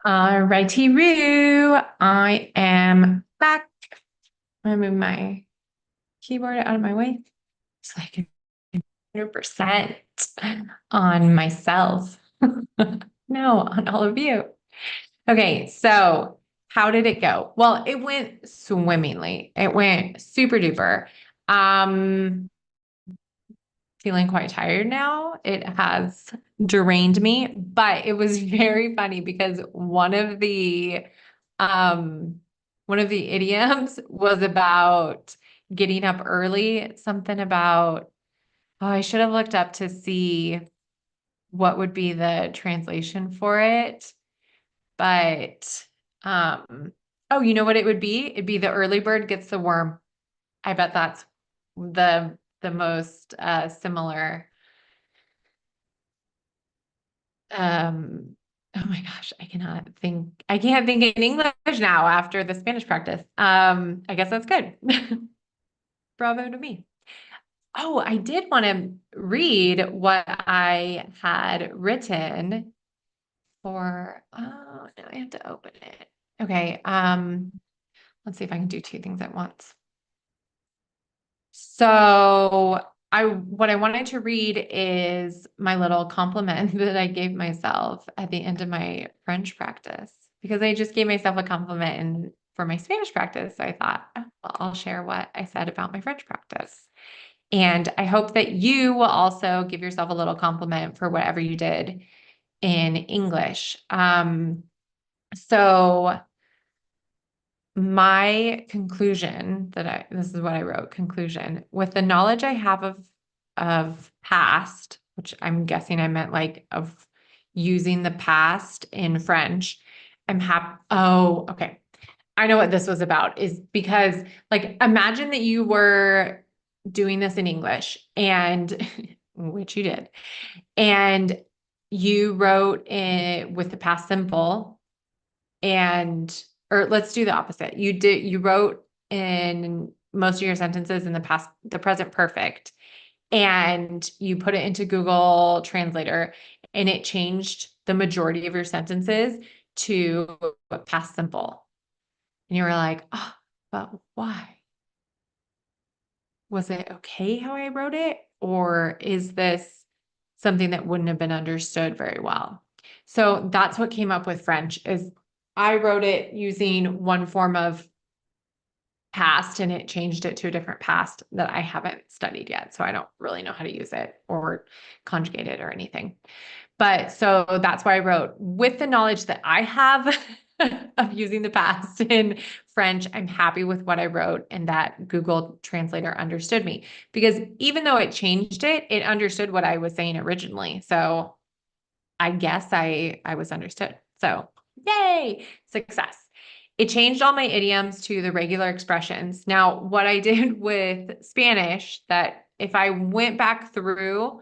Righty Roo, I am back. I'm moving my keyboard out of my way so I can 100% on myself. No, on all of you. Okay, so how did it go? Well, it went swimmingly. It went super duper. Um, Feeling quite tired now. It has drained me, but it was very funny because um one of the idioms was about getting up early, something about oh, I should have looked up to see what would be the translation for it. But oh, you know what it would be? It'd be the early bird gets the worm. I bet that's the most similar. Oh my gosh, I can't think in English now after the Spanish practice. I guess that's good. Bravo to me. Oh, I did want to read what I had written oh, now I have to open it. Okay, let's see if I can do two things at once. So what I wanted to read is my little compliment that I gave myself at the end of my French practice because I just gave myself a compliment for my Spanish practice. So I thought, oh, well, I'll share what I said about my French practice. And I hope that you will also give yourself a little compliment for whatever you did in English. So my conclusion this is what I wrote, conclusion, with the knowledge I have of past, which I'm guessing I meant like of using the past in French, I'm happy. Oh, okay. I know what this was about is because like imagine that you were doing this in English and which you did, and you wrote it with the past simple and or let's do the opposite. You wrote in most of your sentences in the present perfect, and you put it into Google Translator and it changed the majority of your sentences to past simple. And you were like, oh, but why? Was it okay how I wrote it? Or is this something that wouldn't have been understood very well? So that's what came up with French is I wrote it using one form of past and it changed it to a different past that I haven't studied yet. So I don't really know how to use it or conjugate it or anything. But so that's why I wrote with the knowledge that I have of using the past in French, I'm happy with what I wrote and that Google Translator understood me because even though it changed it, it understood what I was saying originally. So I guess I was understood. So yay, success. It changed all my idioms to the regular expressions. Now, what I did with Spanish that if I went back through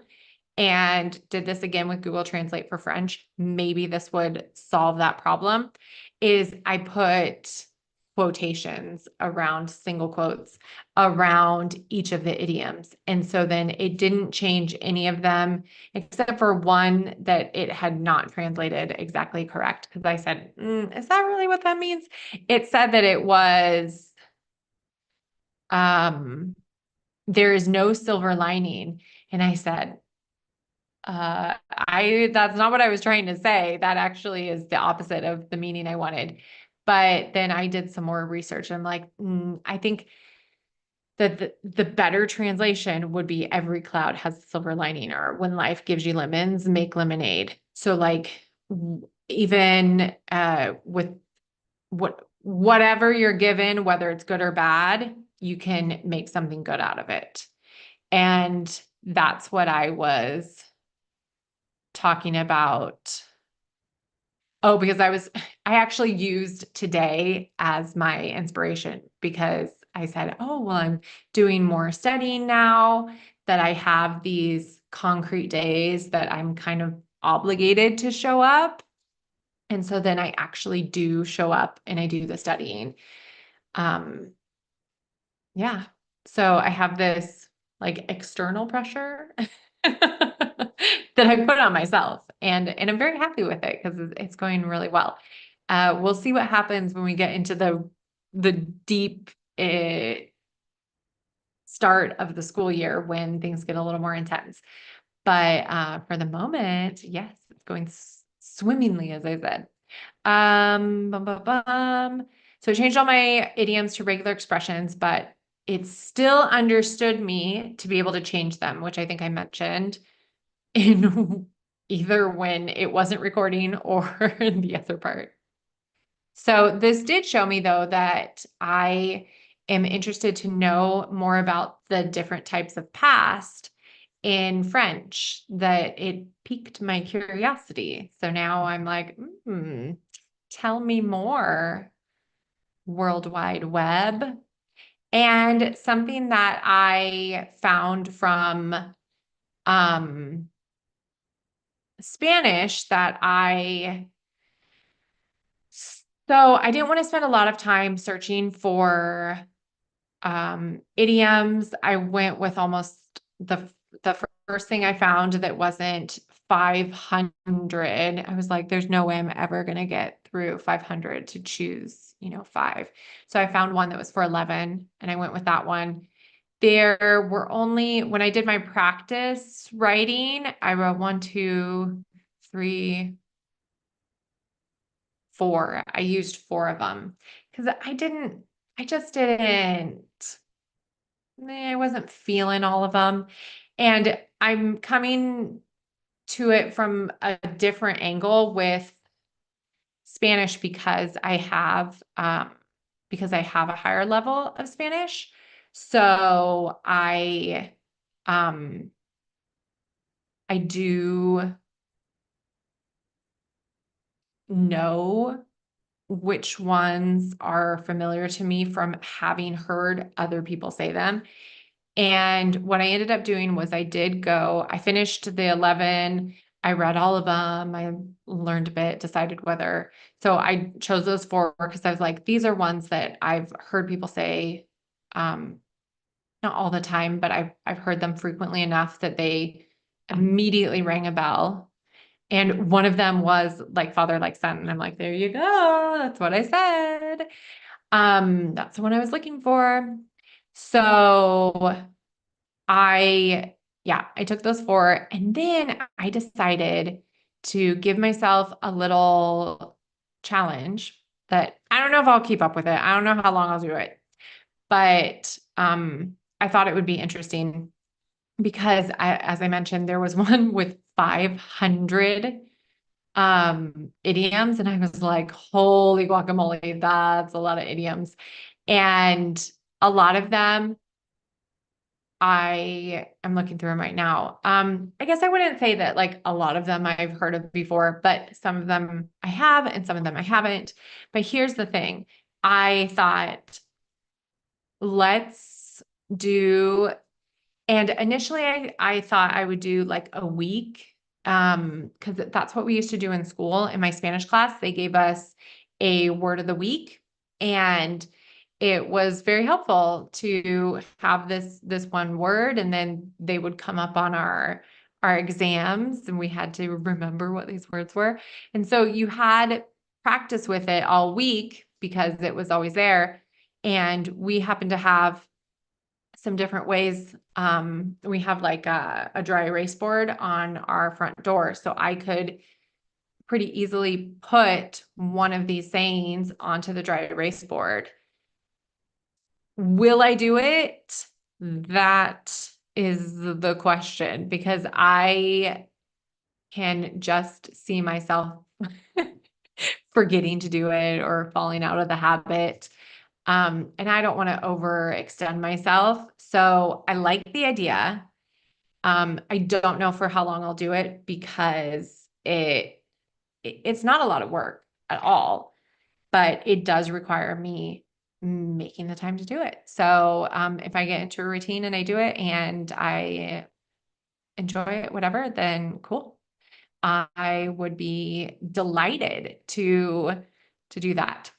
and did this again with Google Translate for French, maybe this would solve that problem, is I put quotations around single quotes around each of the idioms. And so then it didn't change any of them except for one that it had not translated exactly correct. Because I said, is that really what that means? It said that it was, there is no silver lining. And I said, that's not what I was trying to say. That actually is the opposite of the meaning I wanted. But then I did some more research. And I'm like, I think that the better translation would be every cloud has a silver lining, or when life gives you lemons, make lemonade. So like even with whatever you're given, whether it's good or bad, you can make something good out of it. And that's what I was talking about. Oh, because I actually used today as my inspiration because I said, oh, well, I'm doing more studying now that I have these concrete days that I'm kind of obligated to show up. And so then I actually do show up and I do the studying. Um, yeah. So I have this like external pressure that I put on myself and I'm very happy with it because it's going really well. We'll see what happens when we get into the deep start of the school year when things get a little more intense. But for the moment, yes, it's going swimmingly, as I said. Bum, bum, bum. So I changed all my idioms to regular expressions, but it still understood me to be able to change them, which I think I mentioned in either when it wasn't recording or in the other part. So this did show me, though, that I am interested to know more about the different types of past in French, that it piqued my curiosity. So now I'm like, tell me more, World Wide Web. And something that I found from Spanish that I didn't want to spend a lot of time searching for idioms. I went with almost the first thing I found that wasn't 500. I was like, there's no way I'm ever going to get through 500 to choose, five. So I found one that was for 11 and I went with that one. There were only, when I did my practice writing, I wrote 1, 2, 3, 4. I used 4 of them because I just didn't, I wasn't feeling all of them. And I'm coming to it from a different angle with Spanish because I have a higher level of Spanish. So I do know which ones are familiar to me from having heard other people say them. And what I ended up doing was I finished the 11, I read all of them, I learned a bit, decided whether, so I chose those 4 because I was like, these are ones that I've heard people say, not all the time, but I've heard them frequently enough that they immediately rang a bell. And one of them was like father, like son. And I'm like, there you go. That's what I said. That's the one I was looking for. So I took those 4 and then I decided to give myself a little challenge that I don't know if I'll keep up with it. I don't know how long I'll do it, but I thought it would be interesting because as I mentioned, there was one with 500 idioms and I was like, holy guacamole, that's a lot of idioms. And a lot of them I am looking through them right now. I guess I wouldn't say that like a lot of them I've heard of before, but some of them I have and some of them I haven't. But here's the thing. I thought, let's do, and initially I thought I would do like a week, because that's what we used to do in school. In my Spanish class, they gave us a word of the week, and it was very helpful to have this one word, and then they would come up on our exams, and we had to remember what these words were. And so you had practice with it all week because it was always there. And we happened to have some different ways. We have like a dry erase board on our front door. So I could pretty easily put one of these sayings onto the dry erase board. Will I do it? That is the question, because I can just see myself forgetting to do it or falling out of the habit. And I don't want to overextend myself. So I like the idea. I don't know for how long I'll do it because it's not a lot of work at all, but it does require me making the time to do it. So if I get into a routine and I do it and I enjoy it, whatever, then cool. I would be delighted to do that.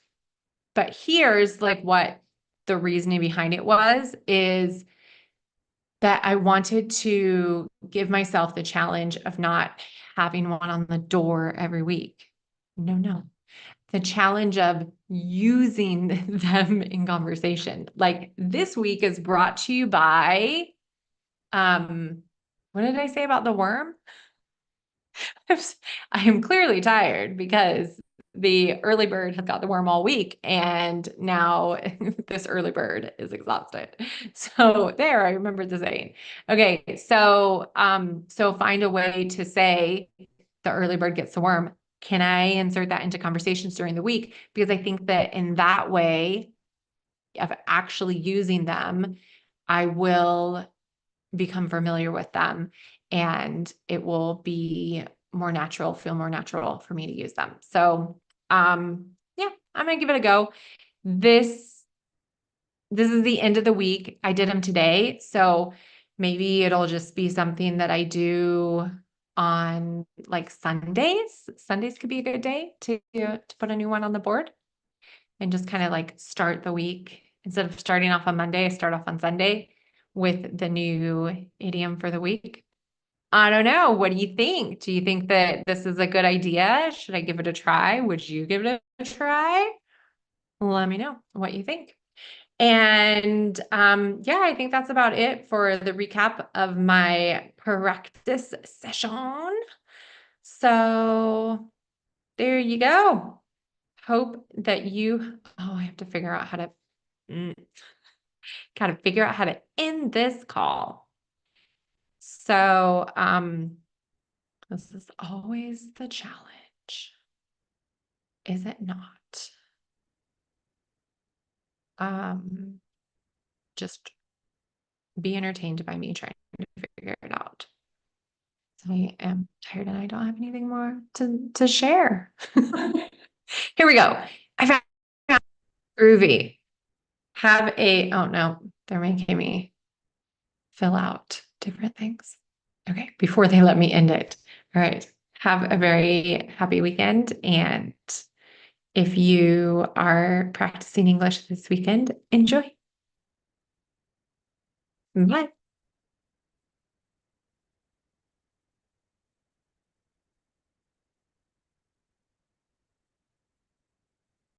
But here's like what the reasoning behind it is that I wanted to give myself the challenge of not having one on the door every week. No. The challenge of using them in conversation. Like this week is brought to you by, um, what did I say about the worm? I am clearly tired because the early bird has got the worm all week, and now this early bird is exhausted. So there, I remembered the saying. Okay, so find a way to say the early bird gets the worm. Can I insert that into conversations during the week? Because I think that in that way of actually using them, I will become familiar with them and it will be more natural, feel more natural for me to use them. So, yeah, I'm gonna give it a go. This is the end of the week. I did them today, so maybe it'll just be something that I do on like Sundays. Sundays could be a good day to put a new one on the board and just kind of like start the week. Instead of starting off on Monday, I start off on Sunday with the new idiom for the week. I don't know. What do you think? Do you think that this is a good idea? Should I give it a try? Would you give it a try? Let me know what you think. And yeah, I think that's about it for the recap of my practice session. So there you go. Hope that I have to figure out how to, mm, gotta figure out how to end this call. So, this is always the challenge, is it not? Um, just be entertained by me trying to figure it out. I am tired and I don't have anything more to share. Here we go. I found groovy. Oh no, they're making me fill out different things. Okay, before they let me end it. All right. Have a very happy weekend. And if you are practicing English this weekend, enjoy. Bye.